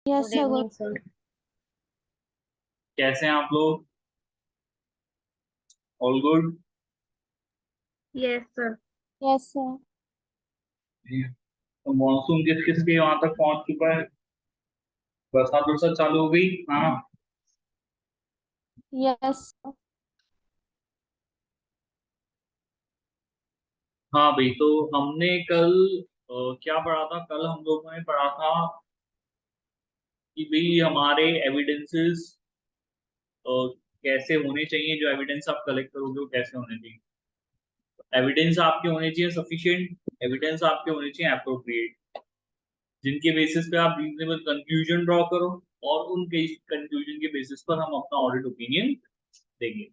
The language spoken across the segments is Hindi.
Yes good sir, good. Evening sir. कैसे हैं आप लोग? All good? Yes sir. Yes sir. तो मॉनसून किस किस के वहां तक पहुंच चुका है? बरसात बरसात चालू हो गई? हाँ। Yes sir. हाँ भाई, तो हमने कल क्या पढ़ा था? कल हम लोगों ने पढ़ा था कि भाई हमारे एविडेंसेस कैसे होने चाहिए, जो एविडेंस आप कलेक्ट करोगे वो कैसे होने चाहिए। एविडेंस आपके होने चाहिए सफिशिएंट, एविडेंस आपके होने चाहिए अप्रोप्रिएट, जिनके बेसिस पे आप रीजनेबल कंक्लूजन ड्रॉ करो, और उन कंक्लूजन के बेसिस पर हम अपना ऑडिट ओपिनियन देंगे।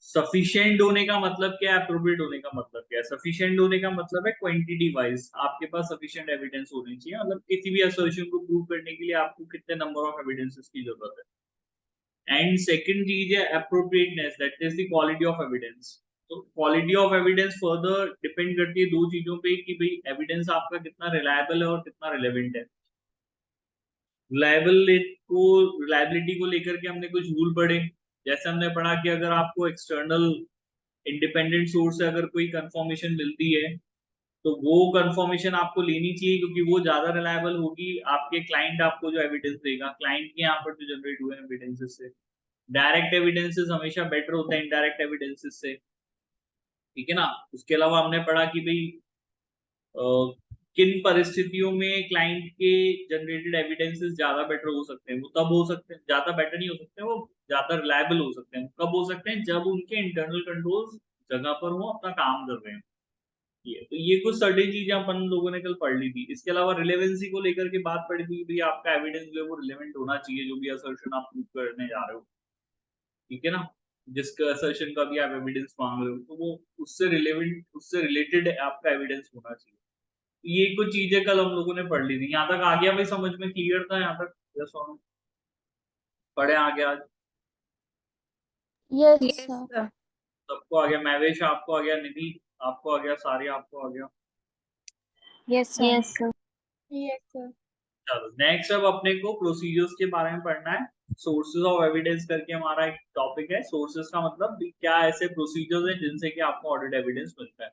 सफिशिएंट होने का मतलब क्या है, अप्रोप्रिएट होने का मतलब क्या है? सफिशिएंट होने का मतलब है क्वांटिटी वाइज आपके पास सफिशिएंट एविडेंस होनी चाहिए, मतलब किसी भी असर्शन को प्रूव करने के लिए आपको कितने नंबर ऑफ एविडेंसेस की जरूरत है। एंड सेकंड चीज है appropriateness, that is the quality of evidence. तो quality of evidence further depend करती है दो चीजों पे, कि भाई एविडेंस आपका कितना रिलायबल है और कितना रिलेवेंट है। रिलायबिलिटी को लेकर के हमने कुछ रूल पढ़े। जैसे हमने पढ़ा कि अगर आपको एक्सटर्नल इंडिपेंडेंट सोर्स से अगर कोई कंफर्मेशन मिलती है, तो वो कंफर्मेशन आपको लेनी चाहिए, क्योंकि वो ज्यादा रिलायबल होगी आपके क्लाइंट आपको जो एविडेंस देगा, क्लाइंट के यहाँ पर जो जनरेट हुए एविडेंसेस से। डायरेक्ट एविडेंसेस हमेशा बेटर होते हैं इनडायरेक्ट एविडेंसेस से, ठीक है ना। उसके अलावा हमने पढ़ा कि भाई अ, किन परिस्थितियों में क्लाइंट के जनरेटेड एविडेंसेस ज्यादा बेटर हो सकते हैं। वो तब हो सकते हैं, ज्यादा बेटर नहीं हो सकते, वो ज्यादा रिलायबल हो सकते हैं। कब हो सकते हैं? जब उनके इंटरनल कंट्रोल्स जगह पर हो, अपना काम कर रहे हैं। ये कुछ सर्टेन चीजें अपन लोगों ने कल पढ़ ली थी। इसके अलावा रिलेवेंसी को लेकर के बात पढ़ी थी, भाई आपका एविडेंस जो है वो रिलेवेंट होना चाहिए, जो भी असर्शन आप प्रूव करने जा रहे हो, ठीक है ना। जिसका असर्शन का भी आप एविडेंस मांग रहे हो, तो वो उससे रिलेवेंट, उससे रिलेटेड आपका एविडेंस होना चाहिए। ये कुछ चीजें कल हम लोगों ने पढ़ ली थी। यहाँ तक आ गया भाई? समझ में क्लियर था यहाँ तक? यस और नो? पढ़े आगे आज? Yes yes sir. सर। सबको आ गया? महवेश आपको आ गया? निधि आपको आ गया? सारे आपको आ गया? Yes sir. Yes sir. Yes sir. चलो नेक्स्ट, अब अपने को प्रोसीजर्स के बारे में पढ़ना है। सोर्सेज ऑफ एविडेंस करके हमारा एक टॉपिक है। सोर्सेज का मतलब भी क्या, ऐसे प्रोसीजर्स हैं जिनसे कि आपको ऑडिट एविडेंस मिलता है।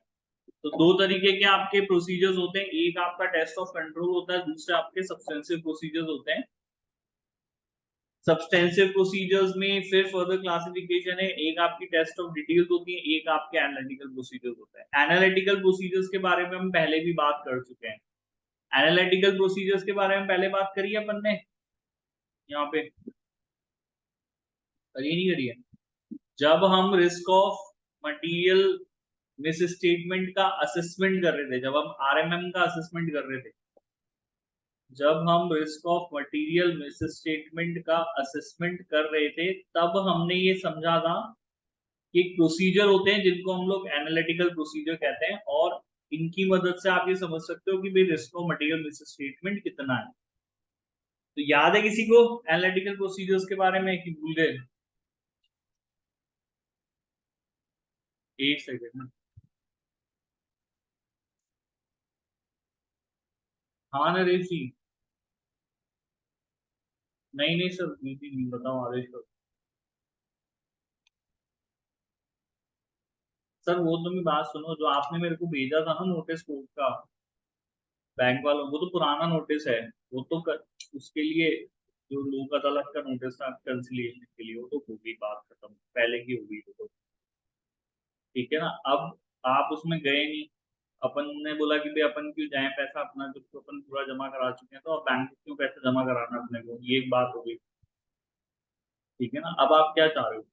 तो दो तरीके के आपके प्रोसीजर्स होते हैं, एक आपका टेस्ट ऑफ कंट्रोल होता है, दूसरे आपके सब्सटेंसिव प्रोसीजर्स होते हैं। सब्सटेंसिव प्रोसीजर्स में फिर फर्दर क्लासिफिकेशन है, एक आपकी टेस्ट ऑफ डिटेल्स होती है, एक आपके एनालिटिकल प्रोसीजर्स होता है। एनालिटिकल प्रोसीजर्स के बारे में हम पहले भी बात कर चुके हैं। एनालिटिकल प्रोसीजर्स के बारे में पहले बात करी है अपन ने यहाँ पे, करी नहीं करी है? जब हम risk of material miss statement का असेसमेंट कर रहे थे, जब हम आरएमएम का असेसमेंट कर रहे थे, जब हम risk of material miss statement का असेसमेंट कर रहे थे, तब हमने ये समझा था कि प्रोसीजर होते हैं जिनको हम लोग एनालिटिकल प्रोसीजर कहते हैं, और इनकी मदद से आप ये समझ सकते हो कि भाई risk of material miss statement कितना है। तो याद है किसी को एनालिटिकल प्रोसीजर्स के बारे में कि भूल गए? एक सेकेंड। हाँ नरेश जी? नहीं नहीं सर, नहीं बताओ आदेश करो। सर वो तो मेरी बात सुनो, जो आपने मेरे को भेजा था ना नोटिस कोर्ट का, बैंक वालों, वो तो पुराना नोटिस है। वो तो उसके लिए जो लोक अदालत का नोटिस था कंसिलिएशन के लिए, वो तो हो गई, बात खत्म पहले की हो गई वो तो, ठीक है ना। अब आप उसमें गए नहीं, अपन ने बोला कि भाई अपन क्यों जाए पैसा अपना, जब तो अपन पूरा जमा करा चुके हैं, तो अब बैंक को क्यों पैसा जमा कराना अपने को, ये एक बात हो गई, ठीक है ना। अब आप क्या चाह रहे हो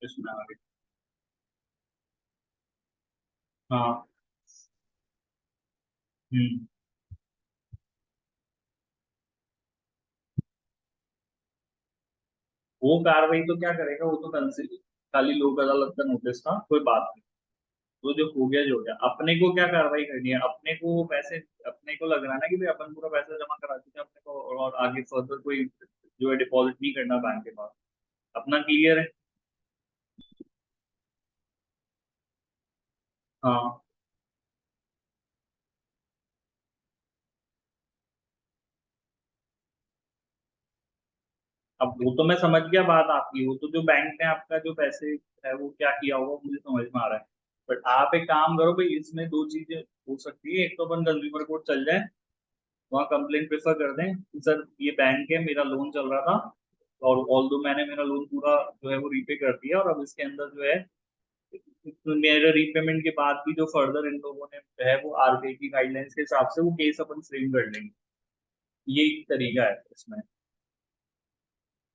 इसमें आगे? हाँ। हम्म। वो कार्रवाई तो क्या करेगा, वो तो खाली लोक अदालत का नोटिस था, कोई बात नहीं। वो जो हो गया जो हो गया, अपने को क्या कार्रवाई करनी है? अपने को वो पैसे, अपने को लग रहा है ना कि भाई अपन पूरा पैसा जमा करा चुके हैं अपने को, और आगे फर्दर कोई जो है डिपॉजिट नहीं करना बैंक के पास, अपना क्लियर है। हाँ। अब वो तो मैं समझ गया बात आपकी, वो तो जो बैंक ने आपका जो पैसे है वो क्या किया होगा मुझे समझ में आ रहा है। बट आप एक काम करो भाई, इसमें दो चीजें हो सकती है, एक तो अपन कंज्यूमर कोर्ट चल जाए, वहाँ कंप्लेंट प्रेफर कर दें कि सर ये बैंक है, मेरा लोन चल रहा था और ऑल दो मैंने मेरा लोन पूरा जो है वो रीपे कर दिया, और अब इसके अंदर जो है मेरे रीपेमेंट के बाद भी जो फर्दर इन लोगों ने जो है वो आरबीआई की गाइडलाइंस के हिसाब से वो केस अपन फ्रेम कर लेंगे। ये एक तरीका है इसमें।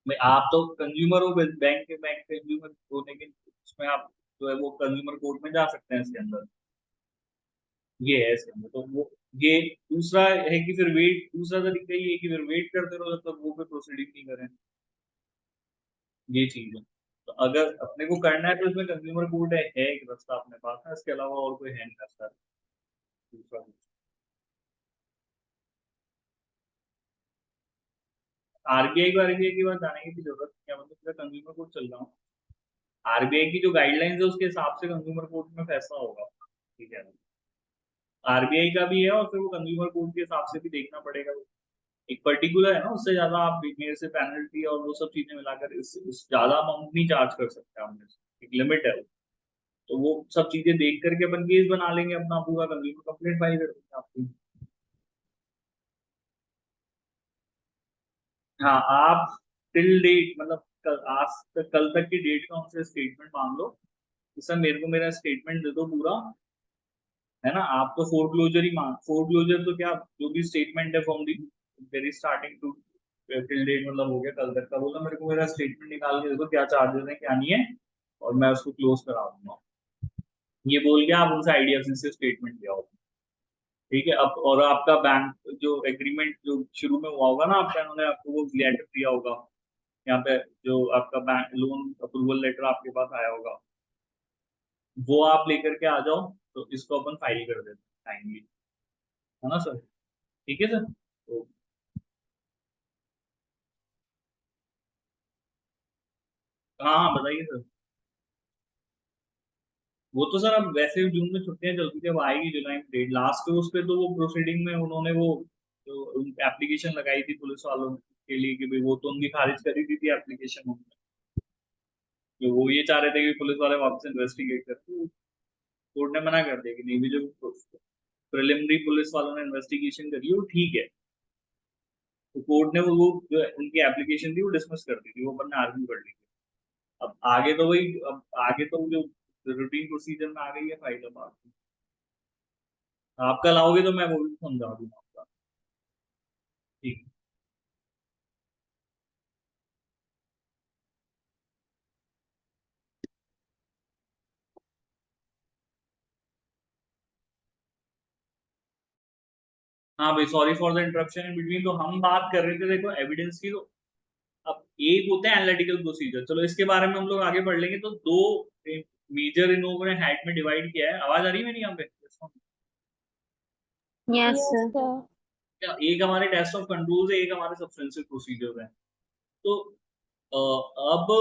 भाई आप तो कंज्यूमर हो, बैंक कंज्यूमर होने के उसमें आप जो है वो कंज्यूमर कोर्ट में जा सकते हैं इसके अंदर। ये है इसके अंदर, तो वो ये दूसरा है कि फिर वेट, दूसरा तरीका ये है कि फिर वेट करते रहो जब तक वो पे प्रोसीडिंग नहीं करें। ये चीज है। तो अगर अपने को करना है तो इसमें कंज्यूमर कोर्ट है एक रास्ता अपने पास है, इसके अलावा और कोई है नहीं रास्ता दूसरा। आरबीआई की बात जाने की भी जरूरत नहीं है, मतलब कंज्यूमर कोर्ट चल रहा हूँ, आरबीआई की जो गाइडलाइंस है उसके हिसाब से कंज्यूमर कोर्ट में फैसला होगा। ठीक है, आरबीआई का भी है और फिर वो कंज्यूमर कोर्ट के हिसाब से भी देखना पड़ेगा। एक पर्टिकुलर है ना, उससे ज्यादा आप मेरे से पेनल्टी और वो सब चीजें मिलाकर इस ज्यादा अमाउंट नहीं चार्ज कर सकते हम, एक लिमिट है। तो वो सब चीजें देख करके अपन केस बना लेंगे अपना, पूरा कंज्यूमर कंप्लेंट फाइल कर देंगे आपकी। हाँ, आप टिल डेट मतलब आज तक कल तक की डेट का उनसे स्टेटमेंट मांग लो कि सर मेरे को मेरा स्टेटमेंट दे दो पूरा, है ना। आप तो फोरक्लोजर ही मांग, फोरक्लोजर तो क्या, जो भी स्टेटमेंट है from the very starting to till date, मतलब हो गया कल तक का, बोला मेरे को मेरा स्टेटमेंट निकाल के देखो क्या चार्जेस है क्या नहीं है, और मैं उसको क्लोज करा दूंगा। ये बोल के आप उनसे आईडीएफसी से स्टेटमेंट लिया होगा। ठीक है, अब और आपका बैंक जो एग्रीमेंट जो शुरू में हुआ होगा ना आपका, उन्होंने आपको वो लेटर दिया होगा यहाँ पे, जो आपका बैंक लोन अप्रूवल लेटर आपके पास आया होगा, वो आप लेकर के आ जाओ, तो इसको अपन फाइल कर देते हैं टाइमली, है ना सर। ठीक है सर, तो हाँ हाँ बताइए सर। वो तो सर अब वैसे भी जून में छुट्टियां चलती थी, अब आएगी जुलाई में डेट लास्ट उस पे, तो वो प्रोसीडिंग में उन्होंने वो जो एप्लीकेशन लगाई थी पुलिस वालों के लिए कि भाई वो तो उनकी खारिज करी दी थी एप्लीकेशन उन्होंने, कि वो ये चाह रहे थे कि पुलिस वाले वापस इन्वेस्टिगेट करते, कोर्ट ने मना कर दिया कि नहीं भी, जो प्रिलिमिनरी पुलिस वालों ने इन्वेस्टिगेशन करी है वो ठीक है। तो कोर्ट ने वो जो उनकी एप्लीकेशन थी वो डिसमिस कर दी थी, वो अपन ने आर्ग्यू कर ली थी। अब आगे तो वही, अब आगे तो जो रूटीन प्रोसीजर में आ गई है फाइल, अब आप कल आओगे तो मैं वो भी समझा दूंगा आपका। ठीक। हाँ भाई, sorry for the interruption in between, तो हम बात कर रहे थे देखो एविडेंस की, तो अब एक होते हैं एनालिटिकल प्रोसीजर, चलो इसके बारे में हम लोग आगे बढ़ लेंगे। तो दो मेजर इन लोगों ने हेड में डिवाइड किया है, आवाज आ रही है मेरी यहाँ पे? Yes, Yes, sir. sir. एक हमारे टेस्ट ऑफ कंट्रोल है, एक हमारे सब्सटेंशियल प्रोसीजर है। तो अब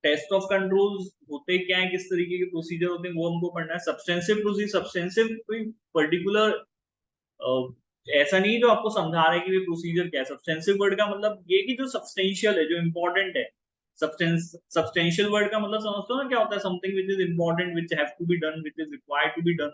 टेस्ट ऑफ कंट्रोल्स होते क्या है, किस तरीके के प्रोसीजर होते हैं, वो हमको पढ़ना है। सब्सटेंसिव प्रोसीजर, सब्सटेंसिव कोई पर्टिकुलर ऐसा नहीं है जो आपको समझा रहा है कि ये प्रोसीजर क्या है। सब्सटेंसिव वर्ड का मतलब ये कि जो सब्सटेंशियल है, जो इंपॉर्टेंट है। सब्सटेंशियल वर्ड का मतलब समझते हो ना क्या होता है, something which is important, which have to be done, which is required to be done,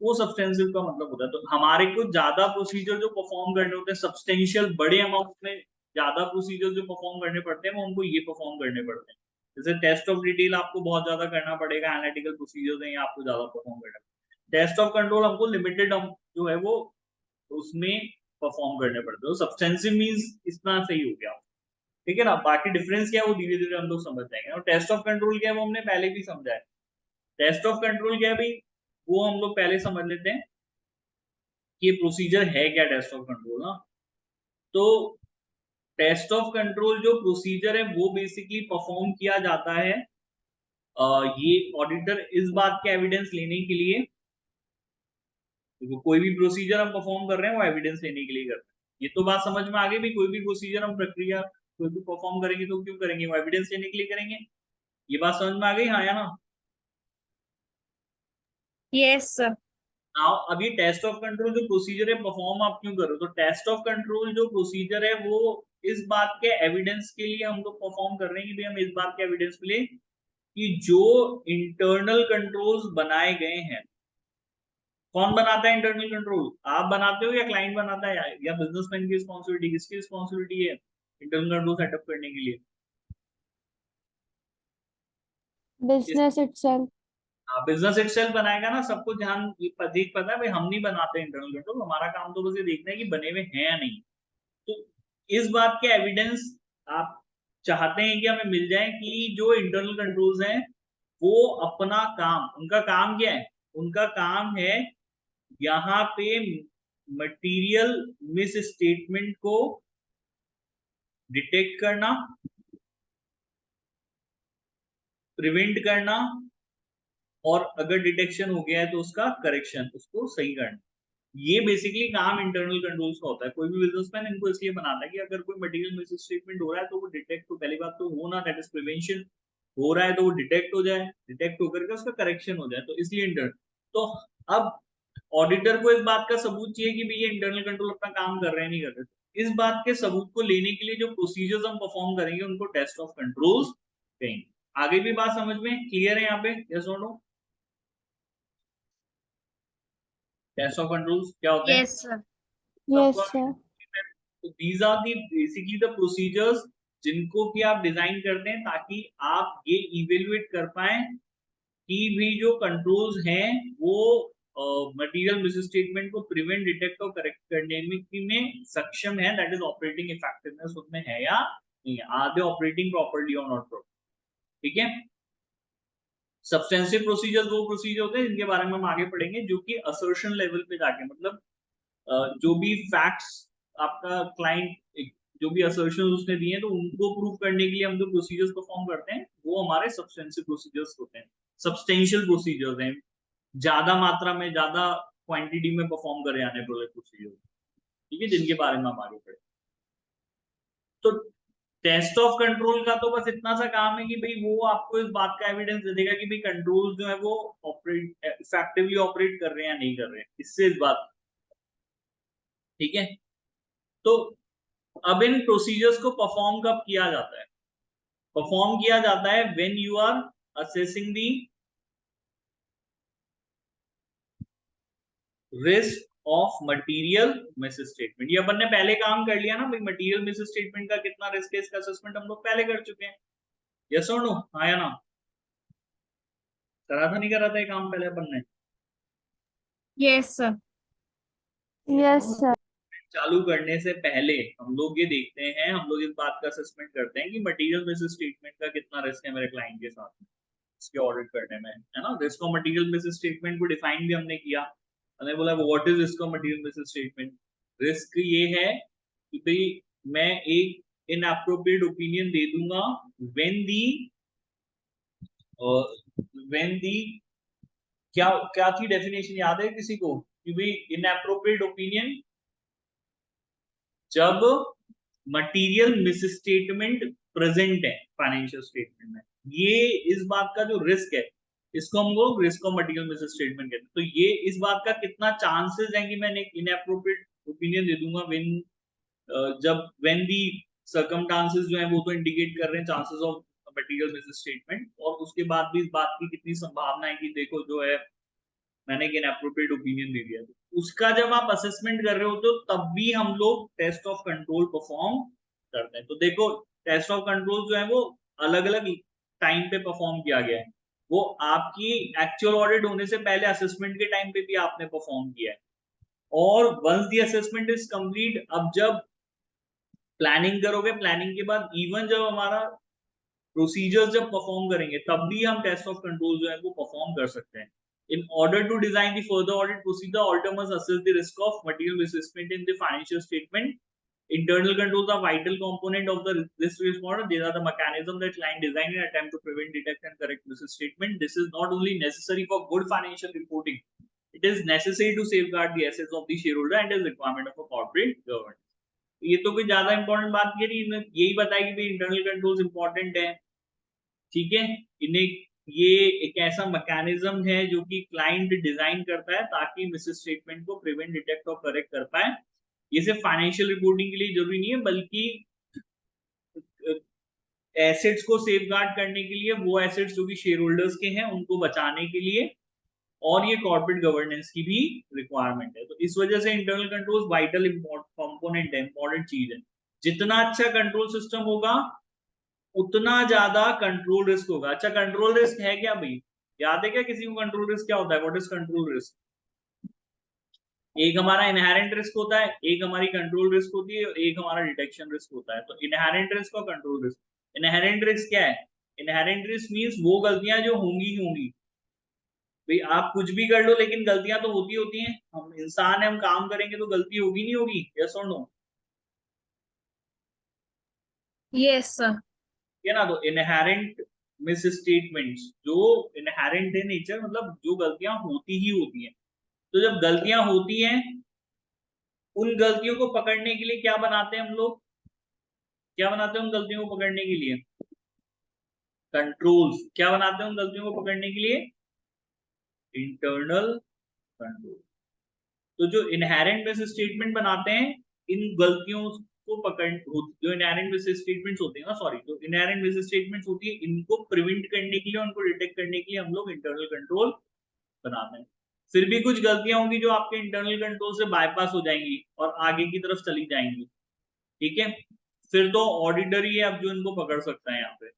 वो सब्सटेंसिव का मतलब होता है। तो हमारे को ज्यादा प्रोसीजर जो परफॉर्म करने होते हैं सब्सटेंशियल, बड़े अमाउंट में ज्यादा प्रोसीजर जो परफॉर्म करने पड़ते हैं वो हमको ये परफॉर्म करने पड़ते हैं। जैसे टेस्ट ऑफ डिटेल आपको बहुत ज्यादा करना पड़ेगा, एनालिटिकल प्रोसीजर है आपको ज्यादा परफॉर्म करना पड़ेगा। टेस्ट ऑफ कंट्रोल हमको लिमिटेड जो है वो उसमें परफॉर्म करने पड़ते हैं। सब्सटेंसिव मीन्स इतना सही हो गया। ठीक है ना, बाकी डिफरेंस क्या है वो धीरे धीरे हम लोग समझ जाएंगे। और टेस्ट ऑफ कंट्रोल क्या है वो हमने पहले भी समझा है। टेस्ट ऑफ कंट्रोल क्या है भाई, वो हम लोग पहले समझ लेते हैं कि ये प्रोसीजर है क्या टेस्ट ऑफ कंट्रोल ना। तो टेस्ट ऑफ कंट्रोल जो प्रोसीजर है वो बेसिकली परफॉर्म किया जाता है ये ऑडिटर इस बात के एविडेंस लेने के लिए, तो कोई भी प्रोसीजर हम परफॉर्म कर रहे हैं वो एविडेंस लेने के लिए कर रहे हैं। ये तो बात समझ में आ गई भी, कोई भी प्रोसीजर हम प्रक्रिया कोई भी परफॉर्म करेंगे तो क्यों करेंगे, वो एविडेंस लेने के लिए करेंगे। ये बात समझ में आ गई, हाँ या ना। Yes, sir. नाउ अभी टेस्ट ऑफ कंट्रोल जो प्रोसीजर है परफॉर्म आप क्यों कर रहे हो, तो टेस्ट ऑफ कंट्रोल जो प्रोसीजर है वो इस बात के एविडेंस के लिए हम लोग परफॉर्म कर रहे हैं कि भाई हम इस बात के एविडेंस के लिए कि जो इंटरनल कंट्रोल्स बनाए गए हैं, कौन बनाता है इंटरनल कंट्रोल? आप बनाते हो या क्लाइंट बनाता है, या बिजनेसमैन की रिस्पॉन्सिबिलिटी? किसकी रिस्पॉन्सिबिलिटी है इंटरनल कंट्रोल सेटअप करने के लिए? business itself. बिजनेस इटसेल्फ बनाएगा ना। सबको ध्यान अधिक पता है भाई हम नहीं बनाते इंटरनल कंट्रोल, हमारा काम तो बस ये देखना है कि बने हुए हैं या नहीं। तो इस बात के एविडेंस आप चाहते हैं कि हमें मिल जाए कि जो इंटरनल कंट्रोल्स हैं वो अपना काम, उनका काम क्या है? उनका काम है यहाँ पे मटेरियल मिस स्टेटमेंट को डिटेक्ट करना, प्रिवेंट करना, और अगर डिटेक्शन हो गया है तो उसका करेक्शन, उसको सही करना। ये बेसिकली काम इंटरनल कंट्रोल्स का होता है। कोई भी बिजनेसमैन इनको इसलिए बनाता है कि अगर कोई मटेरियल मिस स्टेटमेंट हो रहा है तो वो डिटेक्ट, तो पहली बात तो हो ना, दैट इज प्रिवेंशन। हो रहा है तो वो डिटेक्ट हो जाए, डिटेक्ट होकर के उसका करेक्शन हो जाए, तो इसलिए इंटरनल। तो अब ऑडिटर को इस बात का सबूत चाहिए कि भाई ये इंटरनल कंट्रोल अपना काम कर रहे हैं नहीं कर रहे। इस बात के सबूत को लेने के लिए जो प्रोसीजर्स हम परफॉर्म करेंगे उनको टेस्ट ऑफ कंट्रोल्स कहेंगे। आगे भी बात समझ में क्लियर है यहाँ पे? यस और नो? टेस्ट ऑफ कंट्रोल्स क्या होते हैं? Yes, sir. Yes, sir. These are the basically the procedures जिनको कि आप डिजाइन करते हैं ताकि आप ये इवेल्युएट कर पाए कि भी जो कंट्रोल्स हैं वो मटेरियल मिस स्टेटमेंट को प्रिवेंट, डिटेक्ट और करेक्ट करने में सक्षम है, दैट इज ऑपरेटिंग इफेक्टिवनेस उसमें है या नहीं है, आर दे ऑपरेटिंग प्रॉपर्ली और नॉट प्रॉपर्ली। ठीक है। सब्सटेंसिव प्रोसीजर्स वो प्रोसीजर होते हैं जिनके बारे में हम आगे पढ़ेंगे, जो कि असर्शन लेवल पे जाके, मतलब जो भी फैक्ट्स आपका क्लाइंट, जो भी असर्शन उसने दिए हैं तो उनको प्रूव करने के लिए हम जो प्रोसीजर्स परफॉर्म करते हैं वो हमारे सब्सटेंसिव प्रोसीजर्स होते हैं। सब्सटेंशियल प्रोसीजर्स हैं, ज्यादा मात्रा में, ज्यादा क्वांटिटी में परफॉर्म करे जाने वाले प्रोसीजर, ठीक है, जिनके बारे में हम आगे पढ़े। तो टेस्ट ऑफ कंट्रोल का तो बस इतना सा काम है कि भाई वो आपको इस बात का एविडेंस दे देगा कि भाई कंट्रोल जो है वो ऑपरेट इफेक्टिवली ऑपरेट कर रहे हैं या नहीं कर रहे हैं, इससे इस बात। ठीक है। तो अब इन प्रोसीजर्स को परफॉर्म कब किया जाता है? परफॉर्म किया जाता है when you are assessing the risk of material misstatement. ये अपन ने पहले काम कर लिया ना भाई, मटेरियल मिस स्टेटमेंट का कितना रिस्क है इसका असेसमेंट हम लोग पहले कर चुके हैं। यस और नो? हाँ या ना? करा था नहीं करा था ये काम पहले अपन ने? Yes, sir. Yes, sir. चालू करने से पहले हम लोग ये देखते हैं, हम लोग इस बात का असेसमेंट करते हैं कि मटेरियल मिस स्टेटमेंट का कितना रिस्क है मेरे क्लाइंट के साथ में, इसके ऑडिट करने में, है ना। Risk of material miss statement को डिफाइन भी हमने किया, हमने बोला what is risk of material miss statement. Risk ये है कि भाई मैं एक इनएप्रोप्रिएट ओपिनियन दे दूंगा व्हेन दी व्हेन दी क्या क्या थी डेफिनेशन, याद है किसी को? कि भाई इनएप्रोप्रिएट ओपिनियन जब मटेरियल मिस स्टेटमेंट प्रेजेंट है फाइनेंशियल स्टेटमेंट में, ये इस बात का जो रिस्क है इसको हम लोग risk of material miss statement कहते हैं। तो ये इस बात का कितना चांसेस है कि मैंने इनएप्रोप्रिएट ओपिनियन दे दूंगा व्हेन, जब व्हेन दी सर्कमस्टांसेस जो है वो तो इंडिकेट कर रहे हैं chances of material miss statement, और उसके बाद भी इस बात की कितनी संभावना है कि देखो जो है मैंने एक इनएप्रोप्रिएट ओपिनियन दे दिया, तो उसका जब आप असेसमेंट कर रहे हो तो तब भी हम लोग टेस्ट ऑफ कंट्रोल परफॉर्म करते हैं। तो देखो टेस्ट ऑफ कंट्रोल जो है वो अलग अलग टाइम पे परफॉर्म किया गया है, वो आपकी एक्चुअल ऑडिट होने से पहले असेसमेंट के टाइम पे भी आपने परफॉर्म किया है, और once the assessment is complete, अब जब प्लानिंग करोगे, प्लानिंग के बाद इवन जब हमारा प्रोसीजर्स जब परफॉर्म करेंगे तब भी हम टेस्ट ऑफ कंट्रोल जो है वो परफॉर्म कर सकते हैं। In order to design the further audit procedure, auditor must assess the risk of material misstatement in the financial statement. Internal controls are vital component of the risk response. These are the mechanism that client design and attempt to prevent, detect, and correct misstatement. This is not only necessary for good financial reporting, it is necessary to safeguard the assets of the shareholder and is requirement of a corporate governance. ये तो कोई ज्यादा इंपॉर्टेंट बात नहीं है, यही बताया कि भाई इंटरनल कंट्रोल्स इंपॉर्टेंट है, ठीक है। इन्हें ये एक ऐसा मैकेनिज्म है जो कि क्लाइंट डिजाइन करता है ताकि मिस स्टेटमेंट को प्रिवेंट, डिटेक्ट और करेक्ट कर पाए। ये सिर्फ फाइनेंशियल रिपोर्टिंग के लिए जरूरी नहीं है, बल्कि एसेट्स को सेफगार्ड करने के लिए, वो एसेट्स जो कि शेयर होल्डर्स के हैं उनको बचाने के लिए, और ये कॉर्पोरेट गवर्नेंस की भी रिक्वायरमेंट है। तो इस वजह से इंटरनल कंट्रोल वाइटल कंपोनेंट है, इंपॉर्टेंट चीज है। जितना अच्छा कंट्रोल सिस्टम होगा उतना ज्यादा कंट्रोल रिस्क होगा। अच्छा, कंट्रोल रिस्क है क्या भाई? याद है क्या किसी को कंट्रोल रिस्क क्या होता है? What is control risk? एक हमारा इनहेरेंट रिस्क होता है, एक हमारी कंट्रोल रिस्क होती है, एक हमारा डिटेक्शन रिस्क होता है। तो इनहेरेंट रिस्क और कंट्रोल रिस्क। इनहेरेंट रिस्क क्या है? इनहेरेंट रिस्क मींस वो गलतियां जो होंगी ही होंगी। भाई आप कुछ भी कर लो लेकिन गलतियां तो होती हैं, हम इंसान है, हम काम करेंगे तो गलती होगी नहीं होगी? यस और नो? Yes, sir. है ना? तो इनहेरेंट मिस स्टेटमेंट्स, जो इनहेरेंट है नेचर, मतलब जो गलतियां होती ही होती हैं। तो जब गलतियां होती हैं, उन गलतियों को पकड़ने के लिए क्या बनाते हैं हम लोग? क्या बनाते हैं उन गलतियों को पकड़ने के लिए? कंट्रोल्स। क्या बनाते हैं उन गलतियों को पकड़ने के लिए? Internal control. तो जो इनहेरेंट मिस स्टेटमेंट बनाते हैं, इन गलतियों को पकड़, जो इनहेरेंट मिस स्टेटमेंट्स होते हैं ना, सॉरी, जो इनहेरेंट मिस स्टेटमेंट्स होती है, इनको प्रिवेंट करने के लिए, उनको डिटेक्ट करने के लिए हम लोग इंटरनल कंट्रोल बनाते हैं। फिर भी कुछ गलतियां होंगी जो आपके इंटरनल कंट्रोल से बाईपास हो जाएंगी और आगे की तरफ चली जाएंगी, ठीक है? फिर तो ऑडिटर ही है अब जो इनको पकड़ सकता है यहाँ पे।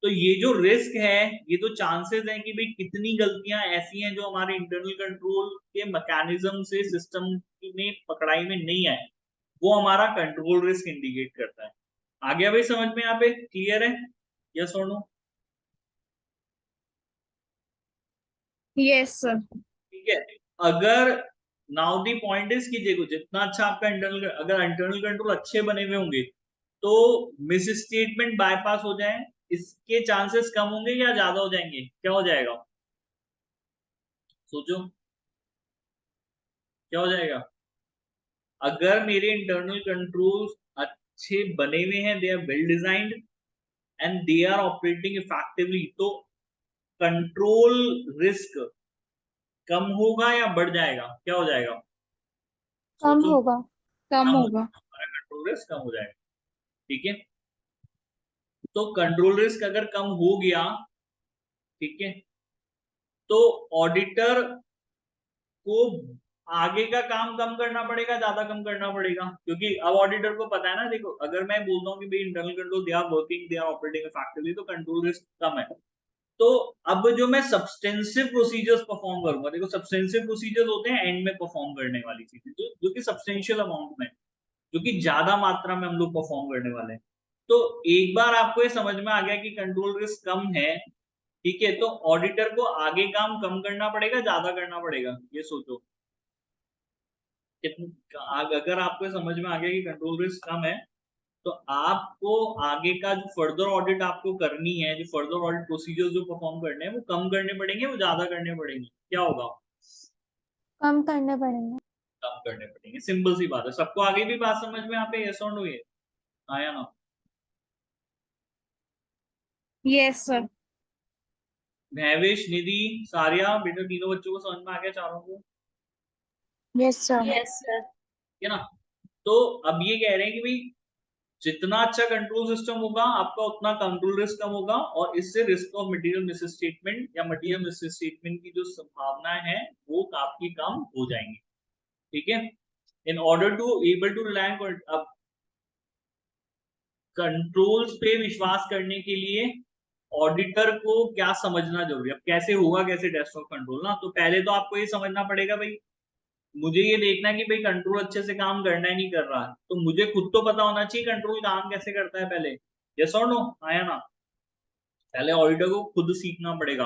तो ये जो रिस्क है, ये तो चांसेस है कि भाई कितनी गलतियां ऐसी हैं जो हमारे इंटरनल कंट्रोल के मैकेनिज्म से सिस्टम में पकड़ाई में नहीं आए, वो हमारा कंट्रोल रिस्क इंडिकेट करता है। आ गया भाई समझ में? यहाँ पे क्लियर है? यस और नो? Yes, sir. ठीक है। अगर नाउ दी पॉइंट इज कि देखो, जितना अच्छा आपका इंटरनल, अगर इंटरनल कंट्रोल अच्छे बने हुए होंगे तो मिस स्टेटमेंट बायपास हो जाए, इसके चांसेस कम होंगे या ज्यादा हो जाएंगे? क्या हो जाएगा? सोचो, क्या हो जाएगा? अगर मेरे इंटरनल कंट्रोल अच्छे बने हुए हैं, they are well designed and they are operating effectively, तो कंट्रोल रिस्क कम होगा या बढ़ जाएगा? क्या हो जाएगा? कम सोचो। होगा। कम कम हो होगा। जाएगा, हमारा कंट्रोल रिस्क कम हो जाएगा, ठीक है? तो कंट्रोल रिस्क अगर कम हो गया, ठीक है, तो ऑडिटर को आगे का काम कम करना पड़ेगा, ज्यादा कम करना पड़ेगा? क्योंकि अब ऑडिटर को पता है ना, देखो अगर मैं बोलता हूँ कि भाई internal control they are working, they are operating effectively, तो कंट्रोल रिस्क कम है। तो अब जो मैं सब्सटेंसिव प्रोसीजर्स परफॉर्म करूंगा, देखो सब्सटेंसिव प्रोसीजर्स होते हैं एंड में परफॉर्म करने वाली चीजें, जो कि सब्सटेंशियल अमाउंट में, जो कि ज्यादा मात्रा में हम लोग परफॉर्म करने वाले हैं। तो एक बार आपको ये समझ में आ गया कि कंट्रोल रिस्क कम है, ठीक है, तो ऑडिटर को आगे काम कम करना पड़ेगा, ज्यादा करना पड़ेगा? ये सोचो। अगर आपको समझ में आ गया कि कंट्रोल रिस्क कम है, तो आपको आगे का जो फर्दर ऑडिट आपको करनी है, जो फर्दर ऑडिट प्रोसीजर्स जो परफॉर्म करने हैं, वो कम करने पड़ेंगे, वो ज्यादा करने पड़ेंगे? क्या होगा? कम करने पड़ेंगे। कम करने पड़ेंगे, सिंपल सी बात है। सबको आगे भी बात समझ में? यहाँ पे यस और नो? ये आया ना? Yes, sir. भैवेश, निधि, सारिया, बेटा तीनों बच्चों को समझ में आ गया, चारों को? Yes sir. Yes, sir. है ना? तो अब ये कह रहे हैं कि भाई जितना अच्छा कंट्रोल सिस्टम होगा आपका, उतना कंट्रोल रिस्क कम होगा, और इससे risk of material miss statement या मटेरियल मिस स्टेटमेंट की जो संभावना है वो काफी कम हो जाएंगी, ठीक है? In order to able to rely, अब कंट्रोल्स पे विश्वास करने के लिए ऑडिटर को क्या समझना जरूरी है? अब कैसे होगा, कैसे टेस्ट ऑफ कंट्रोल ना, तो पहले तो आपको ये समझना पड़ेगा भाई, मुझे ये देखना है कि भाई कंट्रोल अच्छे से काम करना ही नहीं कर रहा है, तो मुझे खुद तो पता होना चाहिए कंट्रोल काम कैसे करता है पहले। यस और नो? आया ना? पहले ऑडिटर को खुद सीखना पड़ेगा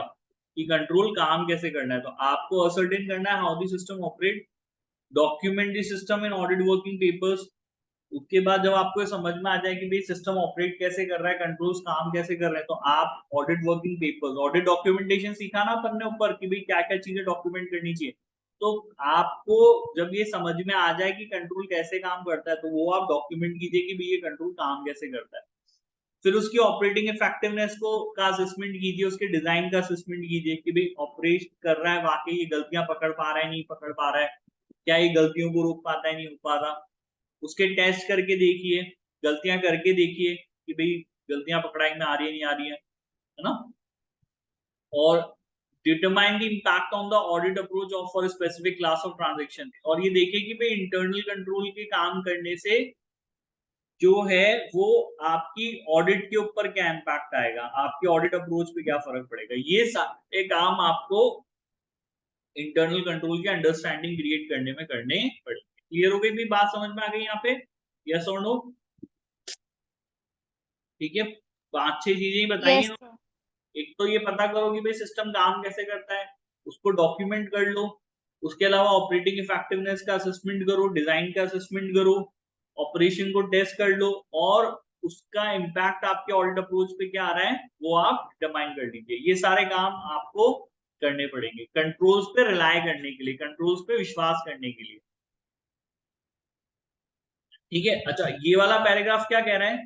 कि कंट्रोल काम कैसे करना है। तो आपको असर्टेन करना है how the system operate, document the system in audit working papers. उसके बाद जब आपको समझ में आ जाए कि भाई सिस्टम ऑपरेट कैसे कर रहा है, कंट्रोल्स काम कैसे कर रहे हैं, तो आप audit working papers, audit documentation सीखा ना अपन ने ऊपर कि भाई क्या क्या चीजें डॉक्यूमेंट करनी चाहिए। तो आपको जब ये समझ में आ जाए कि कंट्रोल कैसे काम करता है, तो वो आप डॉक्यूमेंट कीजिए कि भाई ये कंट्रोल काम कैसे करता है। फिर उसकी ऑपरेटिंग इफेक्टिवनेस को का असेसमेंट कीजिए, उसके डिजाइन का असेसमेंट कीजिए कि भाई ऑपरेट कर रहा है वाकई, ये गलतियां पकड़ पा रहा है, नहीं पकड़ पा रहा है, क्या ये गलतियों को रोक पाता है, नहीं हो पाता। उसके टेस्ट करके देखिए, गलतियां करके देखिए कि भाई गलतियां पकड़ाई में आ रही है नहीं आ रही है ना। और determine the impact on the audit approach of for specific class of transaction, और ये देखे कि भाई इंटरनल कंट्रोल के काम करने से जो है वो आपकी ऑडिट के ऊपर क्या इम्पैक्ट आएगा, आपके ऑडिट अप्रोच पे क्या फर्क पड़ेगा, ये सारे काम आपको इंटरनल कंट्रोल की अंडरस्टैंडिंग क्रिएट करने में करने पड़ेंगे। क्लियर हो गई भी बात, समझ में आ गई यहाँ पे, यस और नो? ठीक है, 5-6 चीजें ही बताई यस हैं। सर। एक तो ये पता करो कि भाई सिस्टम काम कैसे करता है, उसको डॉक्यूमेंट कर लो। उसके अलावा ऑपरेटिंग इफेक्टिवनेस का असेसमेंट करो, डिजाइन का असेसमेंट करो, ऑपरेशन को टेस्ट कर लो, और उसका इम्पैक्ट आपके ऑडिट अप्रोच पे क्या आ रहा है वो आप डिटरमाइन कर लीजिए। ये सारे काम आपको करने पड़ेंगे कंट्रोल्स पे रिलाय करने के लिए, कंट्रोल्स पे विश्वास करने के लिए। ठीक है, अच्छा ये वाला पैराग्राफ क्या कह रहा है